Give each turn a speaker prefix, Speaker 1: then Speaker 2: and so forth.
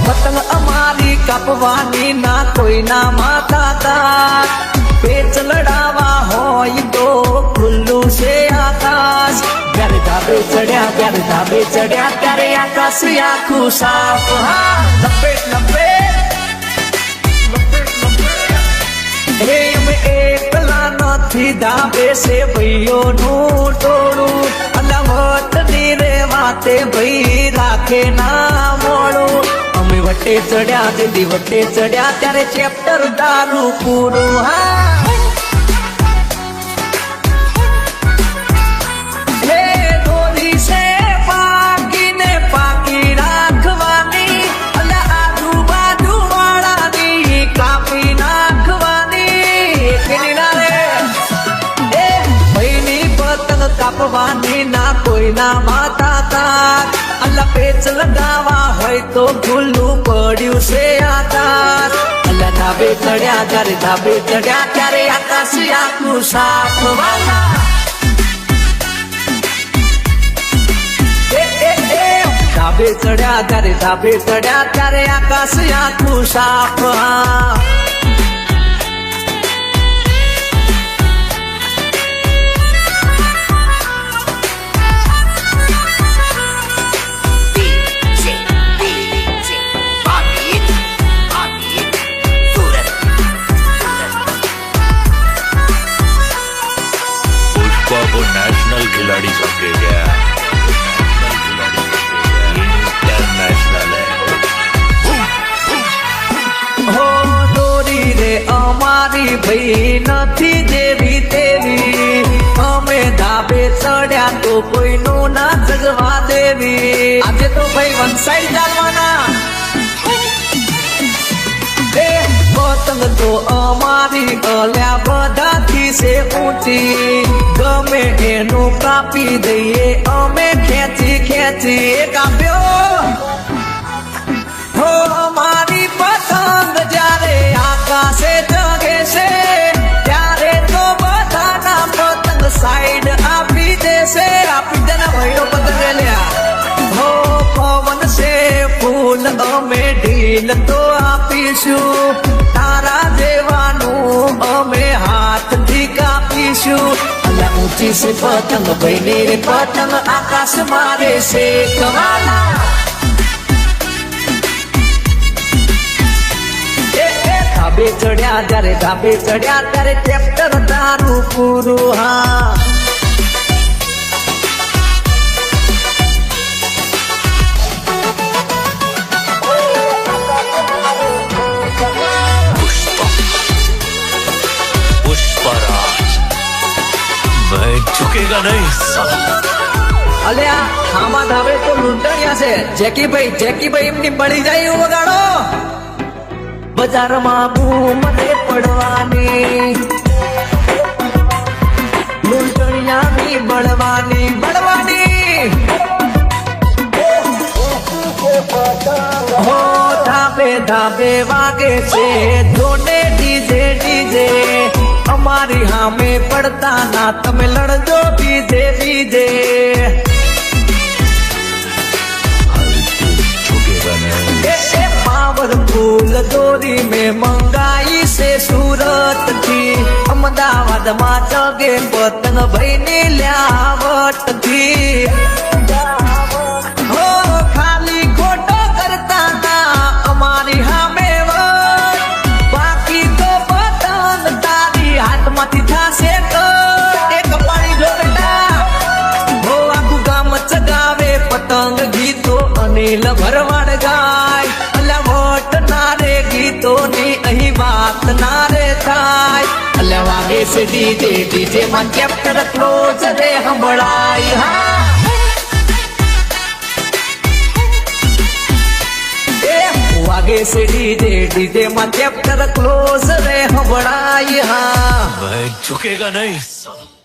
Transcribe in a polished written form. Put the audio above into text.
Speaker 1: पतंग अमारी कापवानी ना कोई ना माता ता पेच लड़ावा होय तो खुल्लू से आकाश प्यारे धाबे चढ़िया प्यारे आकाश आखू साफ हाँ लपेट एकला नथी धाबे से भैयो नु टोळू अलमत नीरे वाते भई राखे ना मोड़ू અમે વટે ચડ્યા દીદી વટે ચડ્યા ત્યારે ચેપ્ટર તારું પૂરું હા હે દોરી સે પાકીને પાકી રાખવાની અલા આજુબાજુ વાળાની કાપી નાખવાની કેની ના રે એ ભાઈની પતંગ કાપવાની ના કોઈના માતા તા અલ્લા પેચ લગાવા હોય તો ખુલ્લું પડ્યું છે આકાશ અલ્લા ધાબે ચડ્યા ત્યારે આકાશ આખું સાફ વાલા ધાબે ચડ્યા ત્યારે આકાશ આખું સાફ હા
Speaker 2: वो नेशनल खिलाड़ी समझे गया इंटरनेशनल
Speaker 1: हो दोरी रे અમારી ભાઈ નથી જેવી તેવી અમે ધાબે ચડ્યા તો કોઈનું ના જગવા દેવી આજે તો ભાઈ વન સાઈડ ચાલવાના પતંગ તો અમારી અલ્યા બધાથી છે ઊંચી ગમે એનું કાપી દઈએ અમે ખેંચી કાપ્યો હો અમારી પતંગ જ્યારે આકાશે જગે છે ત્યારે તો બધાના પતંગ સાઈડ આપી દેશે આપી દેના ભાઈઓ પતંગ લ્યા હો પવન છે ફૂલ અમે ઢીલ તો આપીશું તારા દેવાનું અમે હાથથી કાપીશું અલા ઊંચી છે પતંગ ભાઈની રે પતંગ આકાશ મારે છે કવાલા ધાબે ચડ્યા ત્યારે ચેપ્ટર તારું પૂરું હા
Speaker 2: झुकेगा नहीं साला
Speaker 1: અલ્યા આમાં ધાબે તો લૂંટણિયા છે જેકીભાઈ એમની મળી જાય એવું વગાડો બજારમાં બૂમ મને પડવાની લૂંટણિયાની બળવાની હો ધાબે વાગે છે જોને ડીજે અમારી હામે પડતા ના તમે લડજો બીજે પાવરફુલ દોરી મેં મંગાઈ છે સુરત થી અમદાવાદ માં જગે પતંગ ભાઈ ની લ્યાવટ થી હો ખાલી ખોટો કરતા ના અમારી હામે બાકી તો પતંગ તારી હાથમાંથી થાશે એક પાણી જો બેટા વાગે છે ડીજે ડીજે માં ચેપ્ટર ક્લોઝ રે હંભળાય હા વાગે છે ડીજે ડીજે માં ચેપ્ટર ક્લોઝ રે હંભળાય હા
Speaker 2: मैं झुकेगा नहीं साला